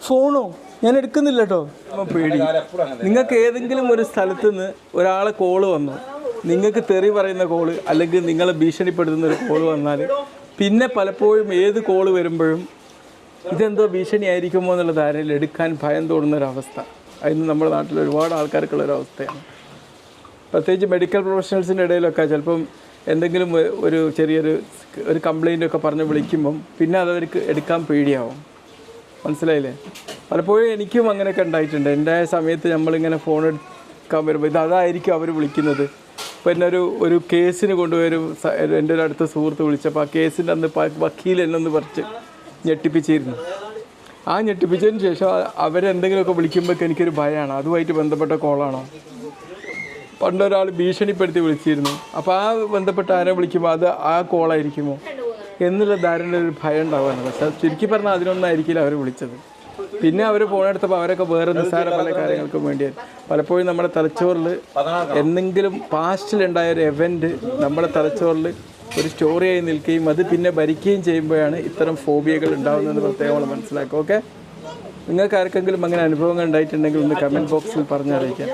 ഫോണോ? ഞാൻ എടുക്കുന്നില്ല കേട്ടോ. പേടി. നിങ്ങൾക്ക് ഏതെങ്കിലും ഒരു സ്ഥലത്ത് നിന്ന് ഒരാളെ കോള് വന്നു, നിങ്ങൾക്ക് തെറി പറയുന്ന കോള് അല്ലെങ്കിൽ നിങ്ങളെ ഭീഷണിപ്പെടുത്തുന്ന ഒരു കോള് വന്നാൽ പിന്നെ പലപ്പോഴും ഏത് കോള് വരുമ്പോഴും ഇതെന്തോ ഭീഷണിയായിരിക്കുമോ എന്നുള്ള ധാരണയിൽ എടുക്കാൻ ഭയം തോന്നുന്നൊരവസ്ഥ അതിന് നമ്മുടെ നാട്ടിൽ ഒരുപാട് ആൾക്കാർക്കുള്ളൊരവസ്ഥയാണ്. പ്രത്യേകിച്ച് മെഡിക്കൽ പ്രൊഫഷണൽസിൻ്റെ ഇടയിലൊക്കെ ചിലപ്പം എന്തെങ്കിലും ഒരു കംപ്ലൈൻറ്റൊക്കെ പറഞ്ഞ് വിളിക്കുമ്പം പിന്നെ അതവർക്ക് എടുക്കാൻ പേടിയാവും. മനസ്സിലായില്ലേ? പലപ്പോഴും എനിക്കും അങ്ങനെയൊക്കെ ഉണ്ടായിട്ടുണ്ട്. എൻ്റെ സമയത്ത് നമ്മളിങ്ങനെ ഫോൺ എടുക്കാൻ വരുമ്പോൾ അതായിരിക്കും അവർ വിളിക്കുന്നത്. ഇപ്പോൾ എന്നെ ഒരു കേസിന് കൊണ്ടുവരും എൻ്റെ ഒരു അടുത്ത സുഹൃത്ത് വിളിച്ചപ്പോൾ ആ കേസിൻ്റെ അന്ന് വക്കീൽ എന്നൊന്ന് പറിച്ച് ഞെട്ടിപ്പിച്ചിരുന്നു. ആ ഞെട്ടിപ്പിച്ചതിന് ശേഷം അവരെന്തെങ്കിലുമൊക്കെ വിളിക്കുമ്പോഴേക്ക് എനിക്കൊരു ഭയമാണ്, അതുമായിട്ട് ബന്ധപ്പെട്ട കോളാണോ, പണ്ടൊരാൾ ഭീഷണിപ്പെടുത്തി വിളിച്ചിരുന്നു, അപ്പോൾ ആ ബന്ധപ്പെട്ട ആരെ വിളിക്കുമ്പോൾ അത് ആ കോളായിരിക്കുമോ എന്നുള്ള ധാരണ ഒരു ഭയം ഉണ്ടാവുകയാണ്. പക്ഷേ ചുരുക്കി പറഞ്ഞാൽ അതിനൊന്നായിരിക്കില്ല അവർ വിളിച്ചത്. പിന്നെ അവർ ഫോണെടുത്തപ്പോൾ അവരൊക്കെ വേറെ നിസ്സാര പല കാര്യങ്ങൾക്കും വേണ്ടിയാണ്. പലപ്പോഴും നമ്മുടെ തലച്ചോറിൽ എന്തെങ്കിലും പാസ്റ്റിലുണ്ടായ ഒരു എവൻറ്റ് നമ്മുടെ തലച്ചോറിൽ ഒരു സ്റ്റോറിയായി നിൽക്കുകയും അത് പിന്നെ ഭരിക്കുകയും ചെയ്യുമ്പോഴാണ് ഇത്തരം ഫോബിയകൾ ഉണ്ടാകുന്നതെന്ന് പ്രത്യേകം മനസ്സിലാക്കുക. ഓക്കെ, നിങ്ങൾക്ക് ആർക്കെങ്കിലും അങ്ങനെ അനുഭവങ്ങൾ ഉണ്ടായിട്ടുണ്ടെങ്കിൽ ഒന്ന് കമൻറ്റ് ബോക്സിൽ പറഞ്ഞറിയിക്കാം.